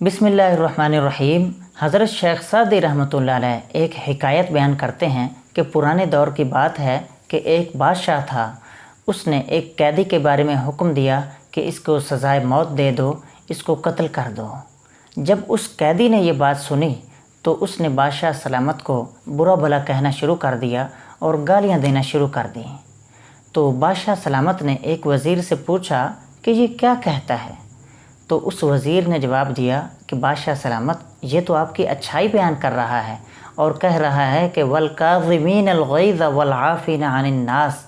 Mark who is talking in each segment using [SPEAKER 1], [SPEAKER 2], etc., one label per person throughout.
[SPEAKER 1] बिस्मिल्लाहिर्रहमानिर्रहीम। हज़रत शेख सादी रहमतुल्लाह अलैह एक हिकायत बयान करते हैं कि पुराने दौर की बात है कि एक बादशाह था। उसने एक कैदी के बारे में हुक्म दिया कि इसको सज़ाए मौत दे दो, इसको कत्ल कर दो। जब उस कैदी ने ये बात सुनी तो उसने बादशाह सलामत को बुरा भला कहना शुरू कर दिया और गालियाँ देना शुरू कर दी। तो बादशाह सलामत ने एक वज़ीर से पूछा कि ये क्या कहता है। तो उस वज़ीर ने जवाब दिया कि बादशाह सलामत, ये तो आपकी अच्छाई बयान कर रहा है और कह रहा है कि वल काज़िमीनल ग़ैज़ वल आफ़ीना अनिन नास,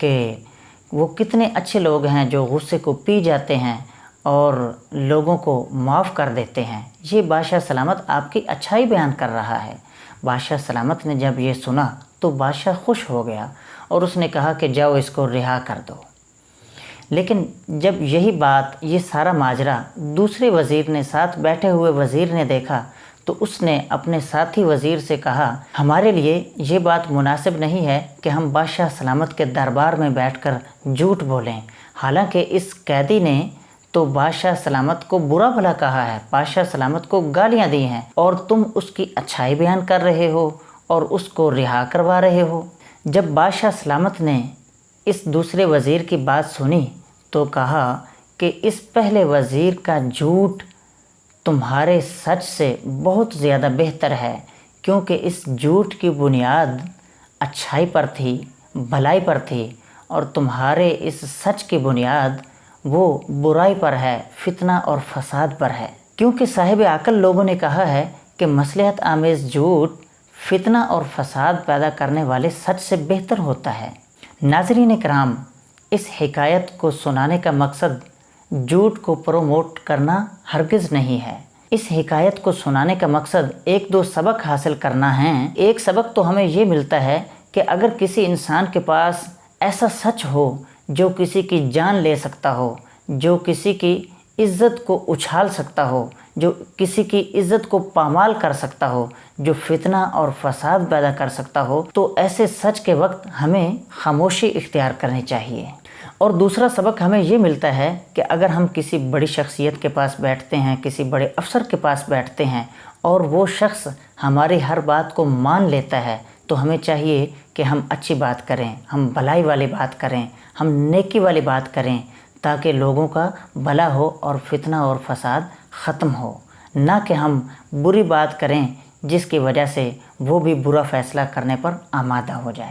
[SPEAKER 1] कि वो कितने अच्छे लोग हैं जो गुस्से को पी जाते हैं और लोगों को माफ़ कर देते हैं। ये बादशाह सलामत आपकी अच्छाई बयान कर रहा है। बादशाह सलामत ने जब ये सुना तो बादशाह खुश हो गया और उसने कहा कि जाओ इसको रिहा कर दो। लेकिन जब यही बात, ये सारा माजरा दूसरे वज़ीर ने, साथ बैठे हुए वज़ीर ने देखा तो उसने अपने साथी वज़ीर से कहा, हमारे लिए ये बात मुनासिब नहीं है कि हम बादशाह सलामत के दरबार में बैठकर झूठ बोलें। हालांकि इस कैदी ने तो बादशाह सलामत को बुरा भला कहा है, बादशाह सलामत को गालियां दी हैं और तुम उसकी अच्छाई बयान कर रहे हो और उसको रिहा करवा रहे हो। जब बादशाह सलामत ने इस दूसरे वज़ीर की बात सुनी तो कहा कि इस पहले वज़ीर का झूठ तुम्हारे सच से बहुत ज़्यादा बेहतर है, क्योंकि इस झूठ की बुनियाद अच्छाई पर थी, भलाई पर थी, और तुम्हारे इस सच की बुनियाद वो बुराई पर है, फितना और फसाद पर है। क्योंकि साहिब अक्ल लोगों ने कहा है कि मसलहत आमेज़ झूठ फितना और फसाद पैदा करने वाले सच से बेहतर होता है। नाज़रीन इकराम, इस हिकायत को सुनाने का मकसद झूठ को प्रोमोट करना हरगिज़ नहीं है। इस हिकायत को सुनाने का मकसद एक दो सबक हासिल करना है। एक सबक तो हमें ये मिलता है कि अगर किसी इंसान के पास ऐसा सच हो जो किसी की जान ले सकता हो, जो किसी की इज़्ज़त को उछाल सकता हो, जो किसी की इज़्ज़त को पामाल कर सकता हो, जो फितना और फसाद पैदा कर सकता हो, तो ऐसे सच के वक्त हमें खामोशी इख्तियार करनी चाहिए। और दूसरा सबक हमें ये मिलता है कि अगर हम किसी बड़ी शख्सियत के पास बैठते हैं, किसी बड़े अफसर के पास बैठते हैं और वो शख्स हमारी हर बात को मान लेता है, तो हमें चाहिए कि हम अच्छी बात करें, हम भलाई वाली बात करें, हम नेकी वाली बात करें, ताकि लोगों का भला हो और फितना और फसाद ख़त्म हो, ना कि हम बुरी बात करें जिसकी वजह से वो भी बुरा फ़ैसला करने पर आमादा हो जाए।